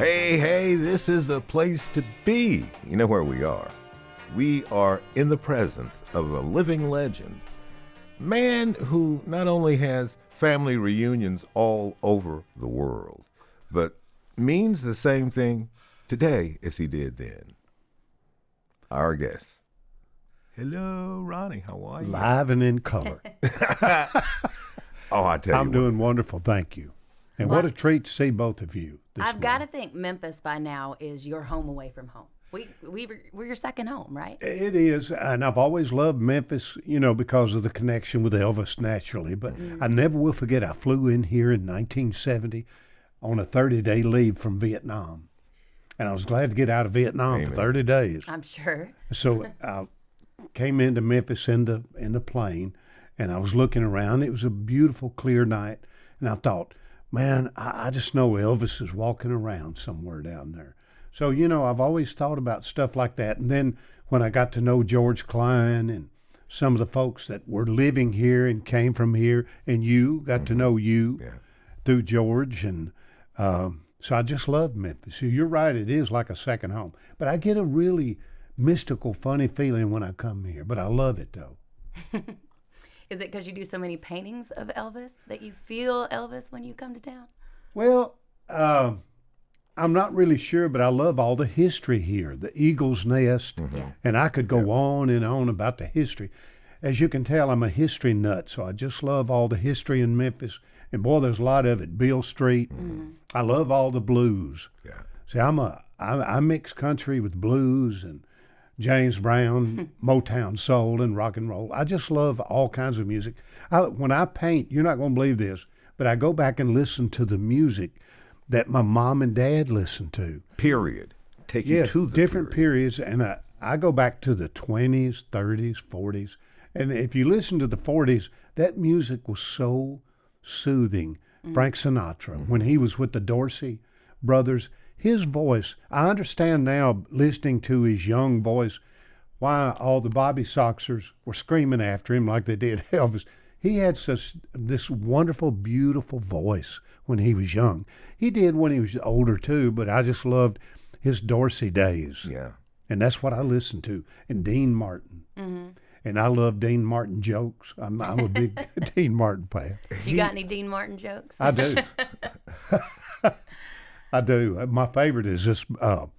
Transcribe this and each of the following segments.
Hey, this is a place to be. You know where we are? We are in the presence of a living legend. Man who not only has family reunions all over the world, but means the same thing today as he did then. Our guest. Hello, Ronnie. How are you? Live and in color. Oh, I tell you, I'm doing wonderful, thank you. And what a treat to see both of you this I've got to morning. think Memphis by now is your home away from home. We're your second home, right? It is, and I've always loved Memphis, because of the connection with Elvis naturally. But I never will forget, I flew in here in 1970 on a 30-day leave from Vietnam. And I was glad to get out of Vietnam for 30 days. I'm sure. So I came into Memphis in the plane, and I was looking around. It was a beautiful, clear night, and I thought, man, I just know Elvis is walking around somewhere down there. So, I've always thought about stuff like that. And then when I got to know George Klein and some of the folks that were living here and came from here, and you got to know you through George. And so I just love Memphis. So you're right, it is like a second home. But I get a really mystical, funny feeling when I come here. But I love it, though. Is it because you do so many paintings of Elvis that you feel Elvis when you come to town? Well, I'm not really sure, but I love all the history here, the Eagle's Nest, and I could go on and on about the history. As you can tell, I'm a history nut, so I just love all the history in Memphis. And boy, there's a lot of it. Beale Street. I love all the blues. Yeah. See, I mix country with blues and James Brown, Motown soul, and rock and roll. I just love all kinds of music. When I paint, you're not going to believe this, but I go back and listen to the music that my mom and dad listened to. Period. Take you to the different periods, and I go back to the 20s, 30s, 40s. And if you listen to the 40s, that music was so soothing. Frank Sinatra, when he was with the Dorsey brothers, his voice, I understand now, listening to his young voice, why all the Bobby Soxers were screaming after him like they did Elvis. He had this wonderful, beautiful voice when he was young. He did when he was older too, but I just loved his Dorsey days. Yeah. And that's what I listened to. And Dean Martin. And I love Dean Martin jokes. I'm a big Dean Martin fan. You got any Dean Martin jokes? I do. I do. My favorite is this, a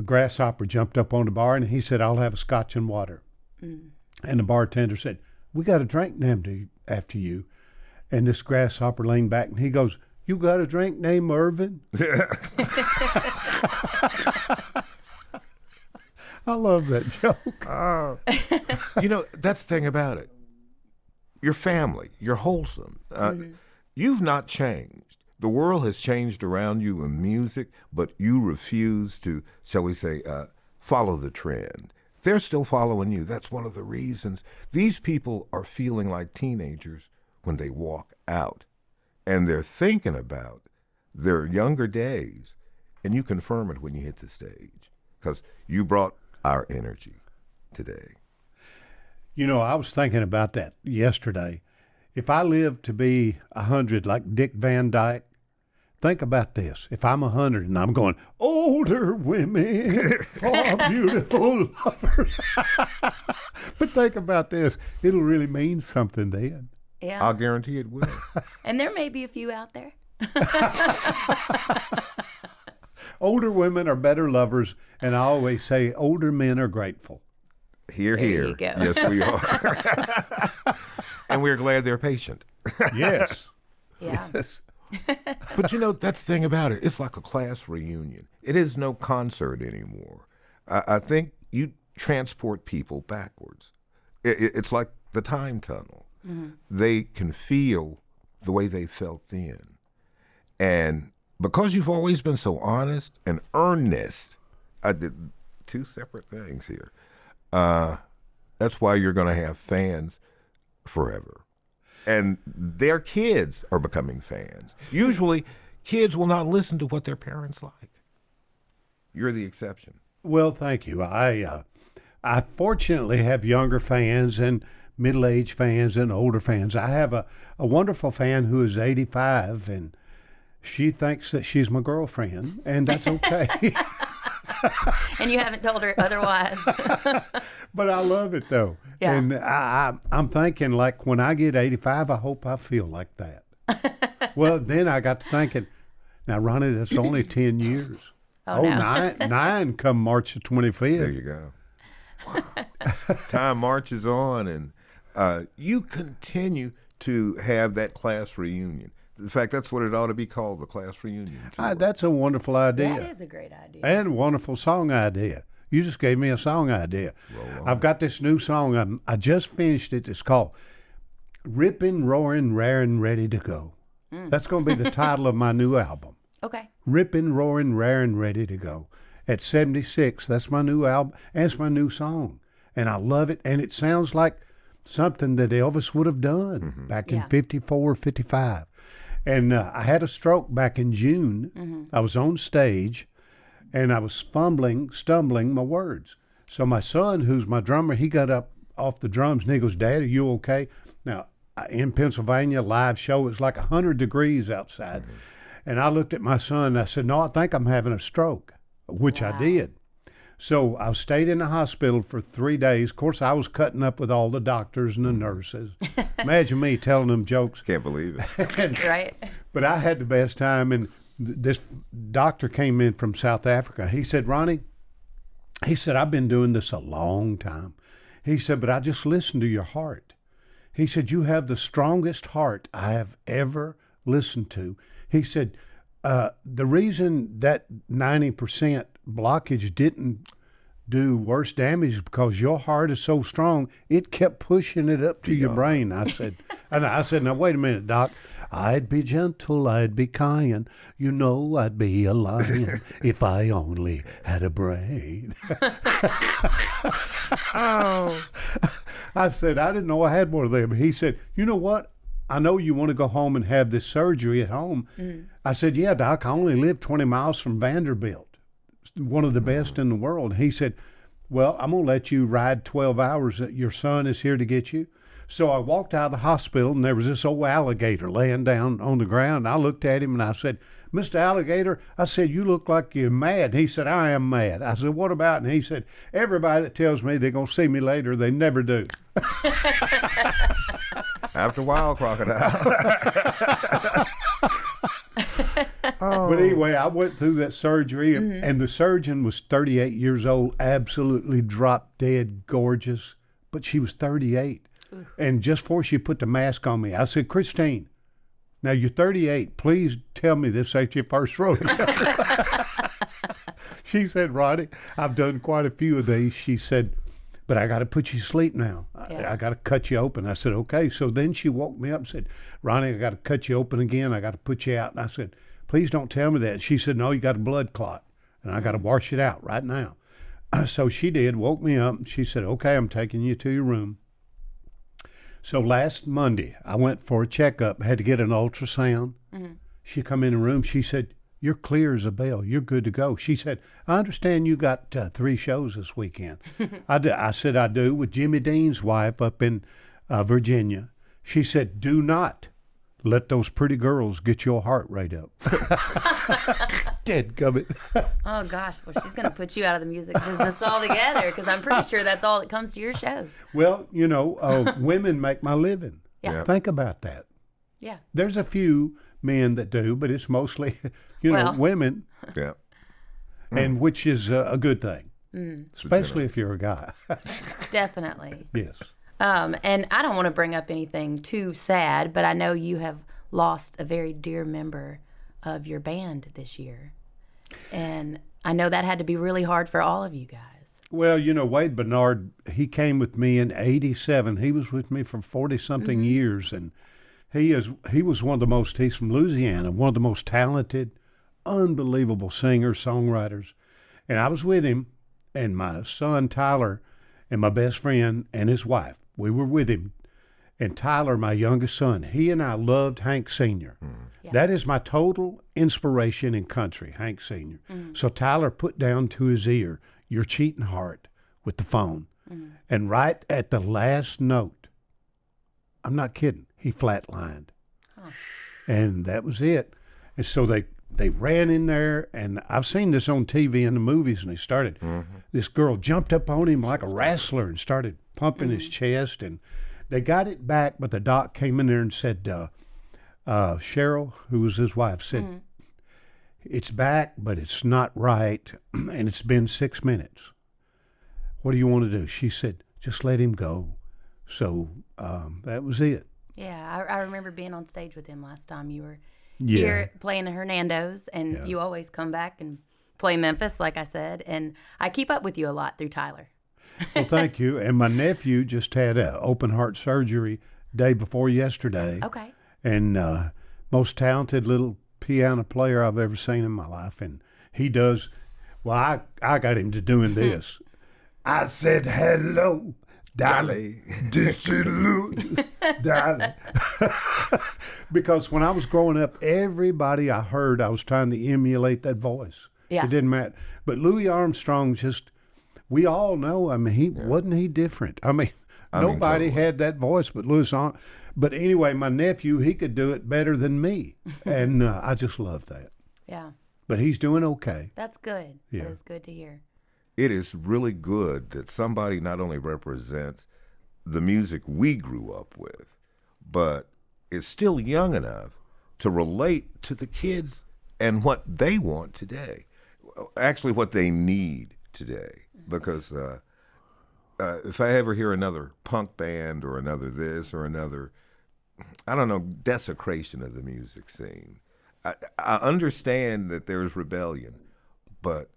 grasshopper jumped up on the bar and he said, "I'll have a scotch and water." And the bartender said, "We got a drink named after you." And this grasshopper leaned back and he goes, "You got a drink named Mervyn?" I love that joke. That's the thing about it. Your family, you're wholesome. You've not changed. The world has changed around you in music, but you refuse to, shall we say, follow the trend. They're still following you. That's one of the reasons. These people are feeling like teenagers when they walk out, and they're thinking about their younger days, and you confirm it when you hit the stage, because you brought our energy today. I was thinking about that yesterday. If I live to be 100 like Dick Van Dyke, think about this. If I'm 100 and I'm going, older women are beautiful lovers. But think about this. It'll really mean something then. Yeah. I'll guarantee it will. And there may be a few out there. Older women are better lovers, and I always say older men are grateful. Here. You go. Yes, we are. And we're glad they're patient. Yes. Yeah. Yes. But that's the thing about it. It's like a class reunion. It is no concert anymore. I think you transport people backwards. It's like the time tunnel. They can feel the way they felt then. And because you've always been so honest and earnest, I did two separate things here. That's why you're going to have fans forever. And their kids are becoming fans. Usually, kids will not listen to what their parents like. You're the exception. Well, thank you. I fortunately have younger fans and middle-aged fans and older fans. I have a wonderful fan who is 85, and She thinks that she's my girlfriend, and that's okay. And you haven't told her otherwise. But I love it, though. Yeah. And I'm thinking, like, when I get 85, I hope I feel like that. Well, then I got to thinking, now, Ronnie, that's only 10 years. Oh, no. nine come March the 25th. There you go. Wow. Time marches on, and you continue to have that class reunion. In fact, that's what it ought to be called, the class reunion. That's a wonderful idea. That is a great idea. And a wonderful song idea. You just gave me a song idea. I've got this new song. I just finished it. It's called Rippin', Roarin', Rarin', Ready to Go. That's going to be the title of my new album. Okay. Rippin', Roarin', Rarin', Ready to Go. At 76, that's my new album. And it's my new song. And I love it. And it sounds like something that Elvis would have done back in 54, 55. And I had a stroke back in June. I was on stage, and I was stumbling my words. So my son, who's my drummer, he got up off the drums, and he goes, Dad, are you okay? Now, in Pennsylvania, live show, it's like 100 degrees outside. And I looked at my son, and I said, no, I think I'm having a stroke, which I did. So I stayed in the hospital for 3 days. Of course, I was cutting up with all the doctors and the nurses. Imagine me telling them jokes. Can't believe it. Right. But I had the best time. And this doctor came in from South Africa. He said, Ronnie, he said, I've been doing this a long time. He said, but I just listened to your heart. He said, you have the strongest heart I have ever listened to. He said, the reason that 90% blockage didn't do worse damage is because your heart is so strong, it kept pushing it up to your brain. I said, now wait a minute, Doc. I'd be gentle, I'd be kind. You know I'd be a lion if I only had a brain. Oh. I said, I didn't know I had one of them. He said, you know what? I know you want to go home and have this surgery at home. I said, yeah, Doc, I only live 20 miles from Vanderbilt, one of the best in the world. He said, well, I'm going to let you ride 12 hours. Your son is here to get you. So I walked out of the hospital, and there was this old alligator laying down on the ground. I looked at him, and I said, Mr. Alligator, I said, you look like you're mad. He said, I am mad. I said, what about? And he said, everybody that tells me they're going to see me later, they never do. After a while, crocodile. But anyway, I went through that surgery, and the surgeon was 38 years old, absolutely drop dead gorgeous, but she was 38. And just before she put the mask on me, I said, Christine, now you're 38. Please tell me this ain't your first rodeo. She said, Ronnie, I've done quite a few of these. She said, but I got to put you to sleep now. I got to cut you open. I said, okay. So then she woke me up and said, Ronnie, I got to cut you open again. I got to put you out. And I said, please don't tell me that. She said, no, you got a blood clot, and I got to wash it out right now. So she did, woke me up. She said, okay, I'm taking you to your room. So last Monday, I went for a checkup, had to get an ultrasound. She come in the room. She said, you're clear as a bell. You're good to go. She said, I understand you got 3 shows this weekend. I said, I do, with Jimmy Dean's wife up in Virginia. She said, do not let those pretty girls get your heart rate up. Dead gummit. Oh, gosh. Well, she's going to put you out of the music business altogether, because I'm pretty sure that's all that comes to your shows. Well, you know, women make my living. Yeah. Think about that. Yeah. There's a few men that do, but it's mostly, women. Yeah. And which is a good thing, especially if you're a guy. Definitely. Yes. And I don't want to bring up anything too sad, but I know you have lost a very dear member of your band this year. And I know that had to be really hard for all of you guys. Well, Wade Bernard, he came with me in '87. He was with me for 40-something years, and he was one of the most, he's from Louisiana, one of the most talented, unbelievable singers, songwriters. And I was with him, and my son Tyler and my best friend and his wife, we were with him. And Tyler, my youngest son, he and I loved Hank Sr. Yeah. That is my total inspiration in country, Hank Sr. So Tyler put down to his ear, Your Cheating Heart, with the phone. And right at the last note, I'm not kidding, he flatlined. And that was it. And so they ran in there, and I've seen this on TV in the movies, and they started, this girl jumped up on him like a wrestler and started pumping his chest, and they got it back, but the doc came in there and said, Cheryl, who was his wife, said, it's back, but it's not right, and it's been 6 minutes. What do you want to do? She said, just let him go. So that was it. Yeah, I remember being on stage with him last time. You were Yeah. here playing the Hernandos, and you always come back and play Memphis, like I said. And I keep up with you a lot through Tyler. Well, thank you. And my nephew just had open heart surgery day before yesterday. Okay. And most talented little piano player I've ever seen in my life. And he does, well, I got him to doing this. I said, hello, darling. This is Louis, darling. Because when I was growing up, everybody I heard, I was trying to emulate that voice. Yeah. It didn't matter. But Louis Armstrong just, we all know, I mean, wasn't he different? I mean, nobody had that voice but Louis Armstrong. But anyway, my nephew, he could do it better than me. And I just love that. Yeah. But he's doing okay. That's good. Yeah. That is good to hear. It is really good that somebody not only represents the music we grew up with, but is still young enough to relate to the kids and what they want today. Actually, what they need today. Because if I ever hear another punk band or another this or another, I don't know, desecration of the music scene, I understand that there's rebellion, but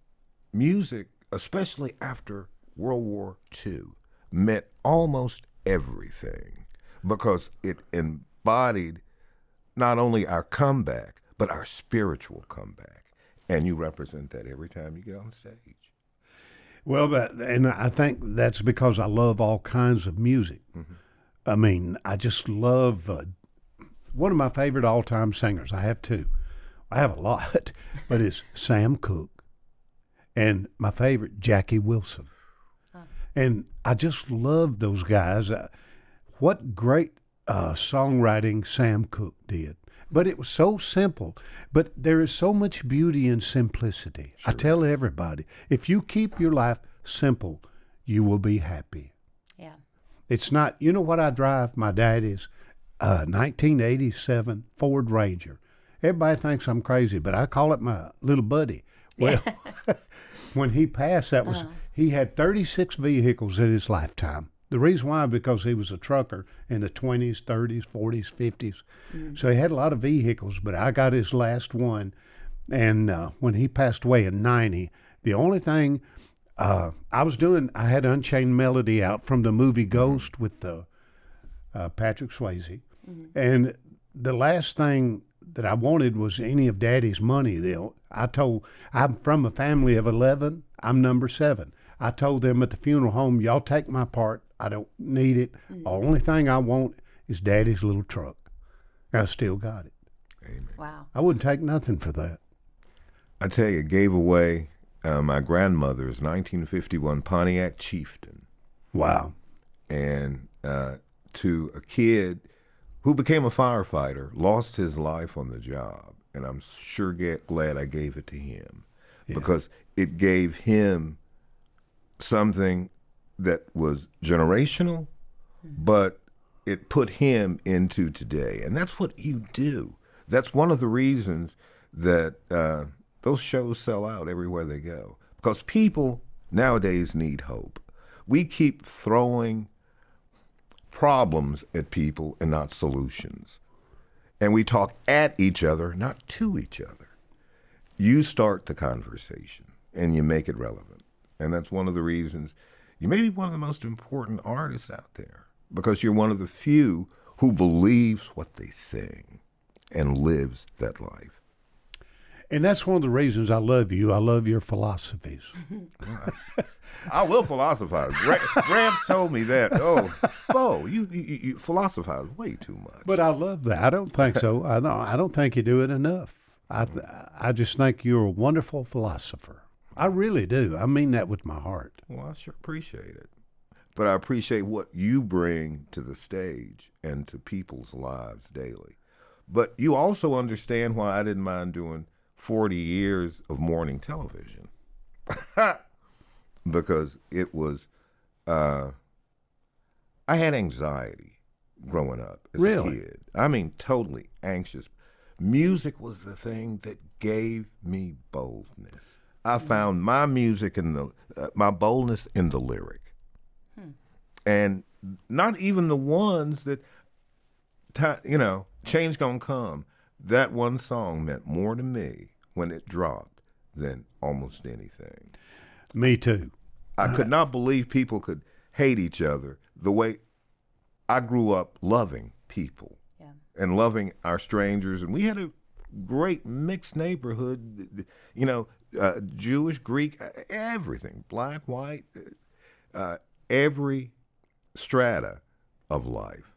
music, especially after World War II, meant almost everything because it embodied not only our comeback, but our spiritual comeback. And you represent that every time you get on stage. Well, and I think that's because I love all kinds of music. I mean, I just love one of my favorite all-time singers. I have two. I have a lot, but it's Sam Cooke and my favorite, Jackie Wilson. And I just love those guys. What great songwriting Sam Cooke did. But it was so simple. But there is so much beauty in simplicity. Sure. I tell everybody, if you keep your life simple, you will be happy. Yeah. It's not, you know what I drive? My daddy's 1987 Ford Ranger. Everybody thinks I'm crazy, but I call it my little buddy. Well, when he passed, that was, he had 36 vehicles in his lifetime. The reason why, because he was a trucker in the 20s, 30s, 40s, 50s. So he had a lot of vehicles, but I got his last one. And when he passed away in 90, the only thing I had Unchained Melody out from the movie Ghost with Patrick Swayze. And the last thing that I wanted was any of Daddy's money. I'm from a family of 11. I'm number 7. I told them at the funeral home, y'all take my part. I don't need it. The only thing I want is Daddy's little truck. And I still got it. Amen. Wow. I wouldn't take nothing for that. I tell you, gave away my grandmother's 1951 Pontiac Chieftain. Wow. And to a kid who became a firefighter, lost his life on the job. And I'm sure glad I gave it to him because it gave him something that was generational, but it put him into today. And that's what you do. That's one of the reasons that those shows sell out everywhere they go. Because people nowadays need hope. We keep throwing problems at people and not solutions. And we talk at each other, not to each other. You start the conversation and you make it relevant. And that's one of the reasons you may be one of the most important artists out there because you're one of the few who believes what they sing and lives that life. And that's one of the reasons I love you. I love your philosophies. I will philosophize. Gramps told me that. Oh, you philosophize way too much. But I love that. I don't think so. I don't think you do it enough. I just think you're a wonderful philosopher. I really do. I mean that with my heart. Well, I sure appreciate it. But I appreciate what you bring to the stage and to people's lives daily. But you also understand why I didn't mind doing 40 years of morning television. Because it was, I had anxiety growing up as a kid. I mean, totally anxious. Music was the thing that gave me boldness. I found my music in my boldness in the lyric. And not even the ones that, change gonna come. That one song meant more to me when it dropped than almost anything. Me too. I could not believe people could hate each other the way I grew up loving people and loving our strangers. And we had a great mixed neighborhood, Jewish, Greek, everything, black, white, every strata of life.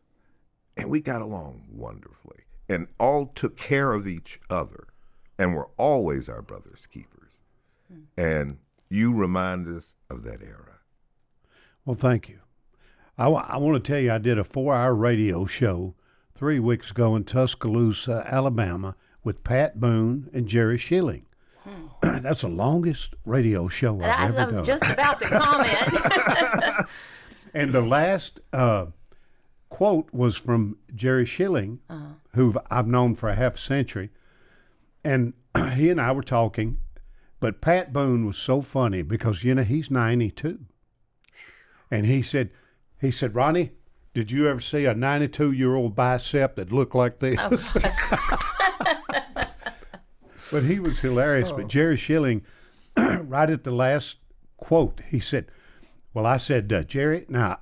And we got along wonderfully and all took care of each other and were always our brother's keepers. And you remind us of that era. Well, thank you. I want to tell you, I did a 4-hour radio show 3 weeks ago in Tuscaloosa, Alabama, with Pat Boone and Jerry Schilling. That's the longest radio show I've ever done. I was just about to comment. And the last quote was from Jerry Schilling, who I've known for a half century. And he and I were talking, but Pat Boone was so funny because, he's 92. And he said, Ronnie, did you ever see a 92-year-old bicep that looked like this? But he was hilarious. But Jerry Schilling, right at the last quote, he said, well, I said, Jerry, now,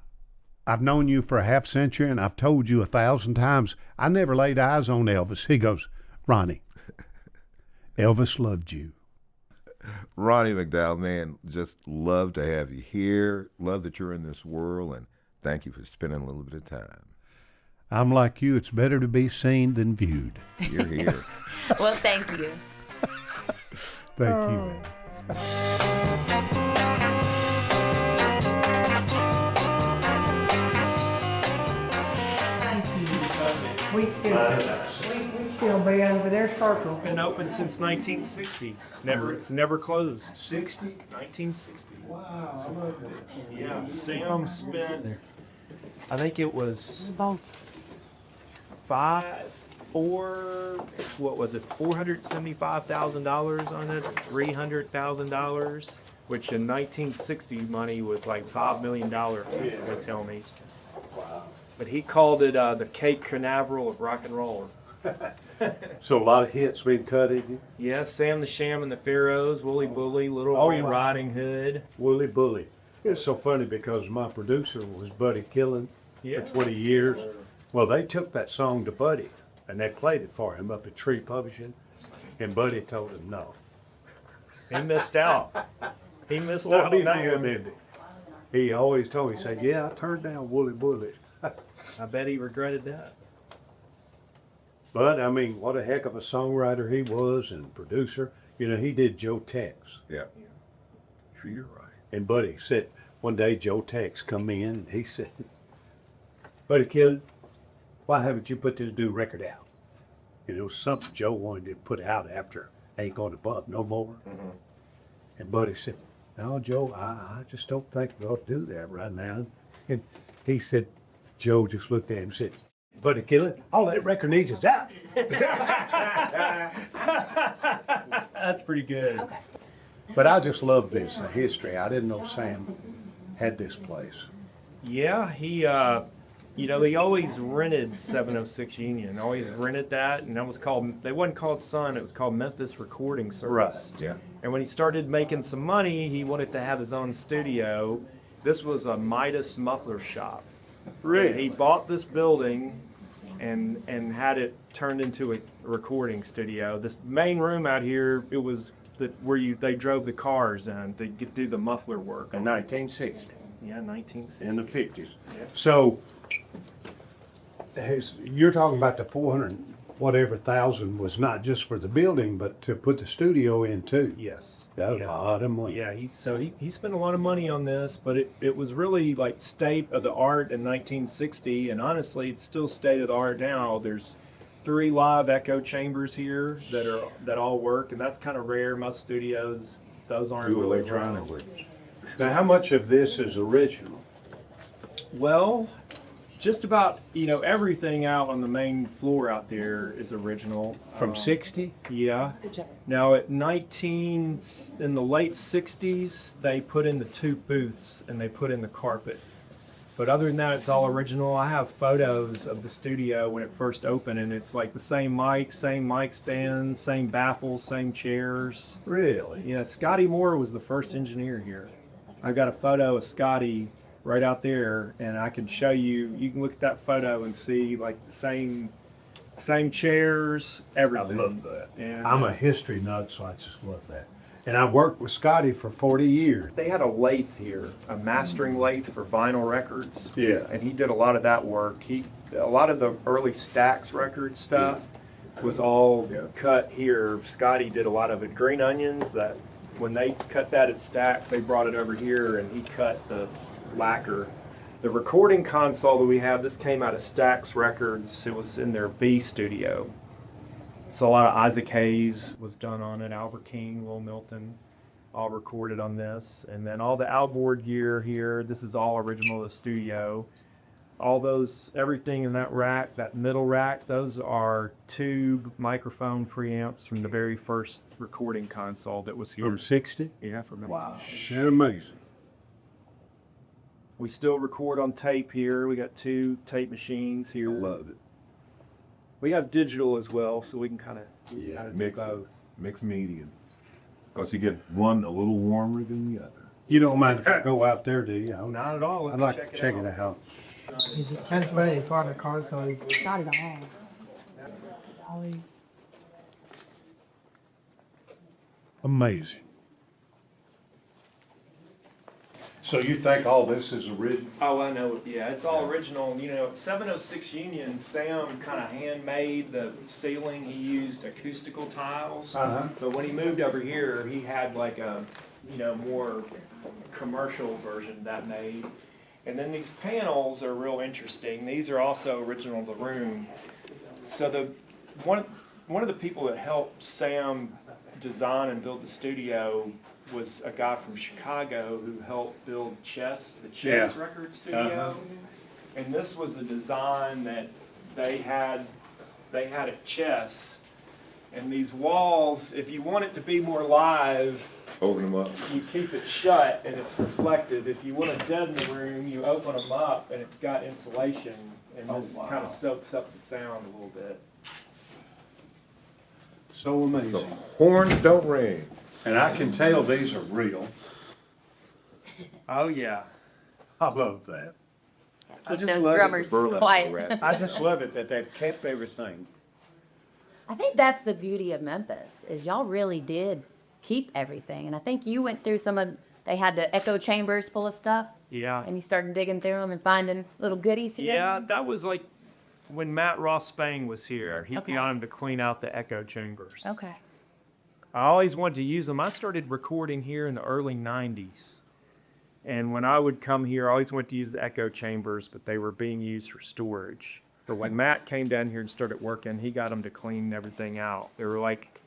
I've known you for a half century, and I've told you 1,000 times, I never laid eyes on Elvis. He goes, Ronnie, Elvis loved you. Ronnie McDowell, man, just love to have you here. Love that you're in this world, and thank you for spending a little bit of time. I'm like you. It's better to be seen than viewed. You're here. Well, thank you. Thank you. We still be over there circle. Been open since 1960. It's never closed. 1960. Wow, I loved it. Yeah, Sam spent, I think it was Both. $475,000 on it, $300,000, which in 1960 money was like $5 million, they tell me. Wow. But he called it the Cape Canaveral of rock and roll. So a lot of hits being cut in you? Yeah, Sam the Sham and the Pharaohs, Wooly Bully, Little Red Riding Hood. Wooly Bully. It's so funny because my producer was Buddy Killen for 20 years. Well, they took that song to Buddy, and they played it for him up at Tree Publishing, and Buddy told him no. He missed out. He missed Well, out he on that did, one. didn't he? He always told me, he said, yeah, I turned down Wooly Bully. I bet he regretted that. But, I mean, what a heck of a songwriter he was and producer. He did Joe Tex. Yeah. Sure, you're right. And Buddy said, one day Joe Tex come in, and he said, Buddy Killen, why haven't you put this new record out? It was something Joe wanted to put out after Ain't Gonna Bump No More. Mm-hmm. And Buddy said, no, Joe, I just don't think we ought to do that right now. And he said, Joe just looked at him and said, Buddy Killen, all that record needs is out. That's pretty good. Okay. But I just love this, the history. I didn't know Sam had this place. Yeah, he always rented 706 Union, always rented that, and that was called, they wasn't called Sun, it was called Memphis Recording Service. Right. Yeah. And when he started making some money, he wanted to have his own studio. This was a Midas muffler shop. Really? He bought this building and had it turned into a recording studio. This main room out here, it was where they drove the cars in to do the muffler work. In 1960. Yeah, 1960. In the 50s. So, you're talking about the 400 whatever thousand was not just for the building, but to put the studio in too. Yes. That was a lot of money. Yeah, he spent a lot of money on this, but it was really like state of the art in 1960, and honestly, it's still state of the art now. There's 3 live echo chambers here that all work, and that's kind of rare. Most studios, those aren't Do really electronically. Now, how much of this is original? well, just about everything out on the main floor out there is original. From 60? Yeah. Now in the late 60s, they put in the 2 booths and they put in the carpet. But other than that, it's all original. I have photos of the studio when it first opened, and it's like the same mic stands, same baffles, same chairs. Really? Yeah, Scotty Moore was the first engineer here. I got a photo of Scotty right out there, and I can show you. You can look at that photo and see like the same chairs, I everything. love that. And I'm a history nut, so I just love that. And I worked with Scotty for 40 years. they had a lathe here, a mastering lathe for vinyl records. Yeah. And he did a lot of that work. A lot of the early Stax record stuff was all cut here. Scotty did a lot of it. Green Onions, that when they cut that at Stax, they brought it over here and he cut the lacquer. The recording console that we have, this came out of Stax Records. It was in their V studio. So a lot of Isaac Hayes was done on it, Albert King, Will Milton, all recorded on this. And then all the outboard gear here, this is all original to the studio. All those, everything in that rack, that middle rack, those are tube microphone preamps from the very first recording console that was here. From 60? Yeah, from Wow. Shit, amazing. We still record on tape here. We got 2 tape machines here. Love it. We have digital as well, so we can kind of do Mix both. Mixed medium. Because you get one a little warmer than the other. You don't mind if I go out there, do you? Not at all. I'd like to check it out. He's Pennsylvania for the console. Not at all. Amazing. So you think all this is original? Oh, I know. Yeah, it's all original. At 706 Union, Sam kind of handmade the ceiling. He used acoustical tiles. Uh-huh. But when he moved over here, he had like a, more commercial version that made. And then these panels are real interesting. These are also original to the room. So one of the people that helped Sam design and build the studio was a guy from Chicago who helped build the Chess record studio. Uh-huh. And this was a design that they had at Chess. And these walls, if you want it to be more live, Open them up. you keep it shut and it's reflective. If you want to deaden the room, you open them up and it's got insulation, and this kind of soaks up the sound a little bit. So So amazing. horns don't ring. And I can tell these are real. Oh yeah. I love that. I just Those love drummers Burlap quiet. wrap. I just love it that they've kept everything. I think that's the beauty of Memphis, is y'all really did keep everything. And I think you went through they had the echo chambers full of stuff, Yeah. and you started digging through them and finding little goodies here. Yeah, that was like when Matt Ross Spang was here. He Okay. got him to clean out the echo chambers. Okay. I always wanted to use them. I started recording here in the early 90s. And when I would come here, I always wanted to use the echo chambers, but they were being used for storage. But when Matt came down here and started working, he got them to clean everything out. They were like,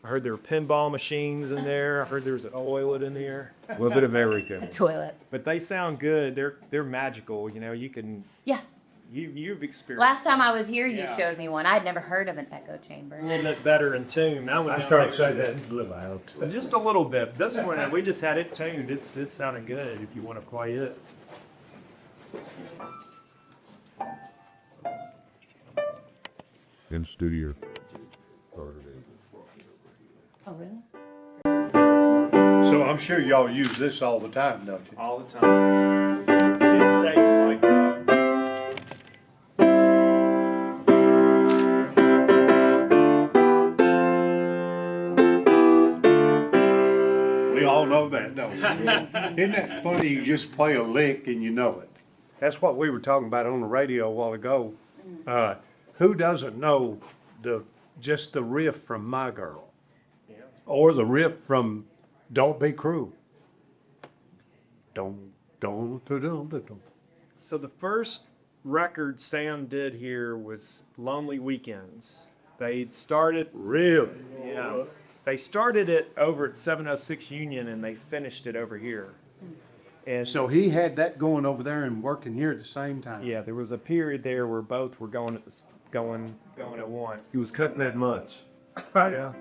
I heard there were pinball machines in there. I heard there was a toilet in there. A little bit of everything. Toilet. But they sound good. They're magical. You can Yeah. you've experienced. Last time I was here, you Yeah. showed me one. I'd never heard of an echo chamber. a little bit better in tune. That one I sounds started like saying that a little out. just a little bit. This one we just had it tuned. It sounded good. If you want to play it. In studio. Oh, really? So I'm sure y'all use this all the time, don't you? All the time. It stays like that. We all know that, don't we? Isn't that funny? You just play a lick and you know it. That's what we were talking about on the radio a while ago. Who doesn't know just the riff from My Girl? Yeah. Or the riff from Don't Be Cruel? Don't. So the first record Sam did here was Lonely Weekends. They started, Really? yeah, they started it over at 706 Union and they finished it over here. And So he had that going over there and working here at the same time. yeah, there was a period there where both were going at once. He was cutting that much. Yeah.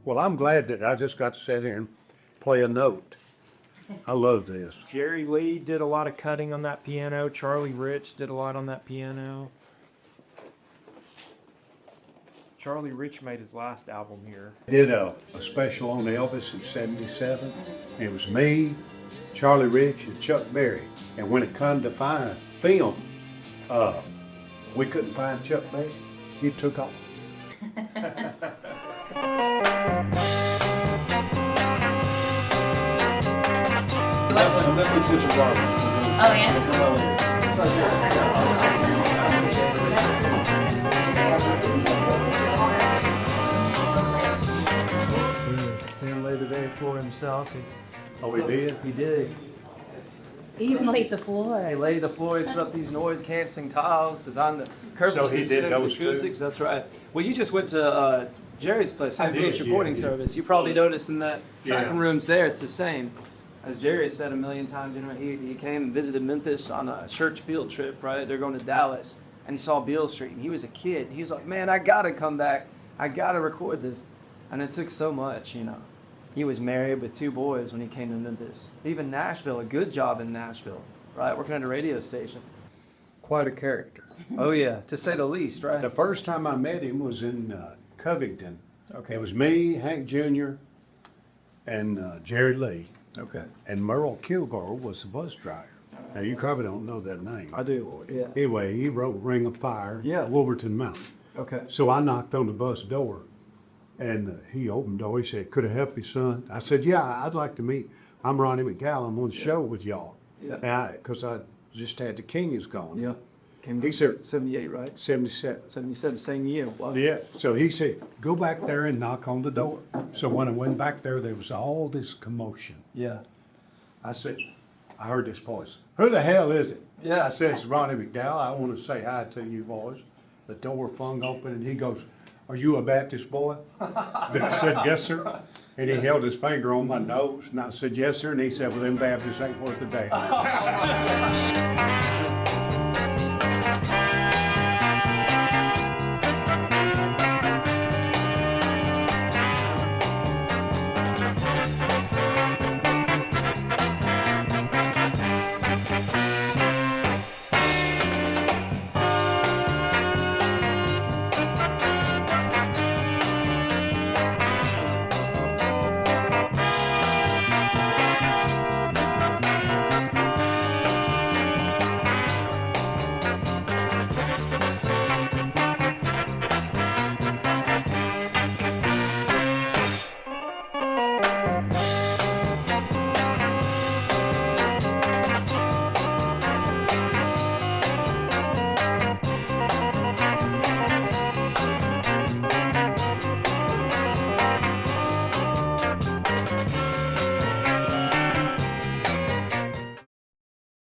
Well, I'm glad that I just got to sit here and play a note. I love this. Jerry Lee did a lot of cutting on that piano. Charlie Rich did a lot on that piano. Charlie Rich made his last album here. Did a special on Elvis in '77. It was me, Charlie Rich, and Chuck Berry. And when it come to find film, we couldn't find Chuck Berry. He took off. Oh, yeah? Sam laid the day floor himself. Oh, we did? He did. He even laid the floor. He laid the floor. He put up these noise canceling tiles, designed the curb So he did system, those too? acoustics. That's right. Well, you just went to Jerry's place, St. did, Phillips yeah, recording yeah. service. You probably noticed in that Yeah. tracking rooms there, it's the same. As Jerry said a million times, you know, he came and visited Memphis on a church field trip, right? They're going to Dallas, and he saw Beale Street, and he was a kid. He was like, man, I gotta come back. I gotta record this. And it took so much, you know. He was married with 2 boys when he came to Memphis. Even Nashville, a good job in Nashville, right? Working at a radio station. Quite a character. Oh yeah, to say the least, right? The first time I met him was in Covington. Okay. It was me, Hank Jr., and Jerry Lee. Okay. And Merle Kilgore was the bus driver. Now, you probably don't know that name. I do, yeah. Anyway, he wrote Ring of Fire, Yeah. Wolverton Mountain. Okay. So I knocked on the bus door, and he opened the door. He said, "Could I help you, son?" I said, "Yeah, I'd like to meet. I'm Ronnie McDowell. I'm on the show with y'all." Yeah. Because I just had the King is gone. Yeah. Came He said, 78, right? 77. 77, same year. Wow. Yeah. So he said, "Go back there and knock on the door." So when I went back there was all this commotion. Yeah. I said, I heard this voice. "Who the hell is it?" Yeah. I said, "It's Ronnie McDowell. I want to say hi to you boys." The door flung open and he goes, "Are you a Baptist boy?" I said, "Yes, sir." And he held his finger on my nose and I said, "Yes, sir." And he said, "Well, them Baptists ain't worth a damn."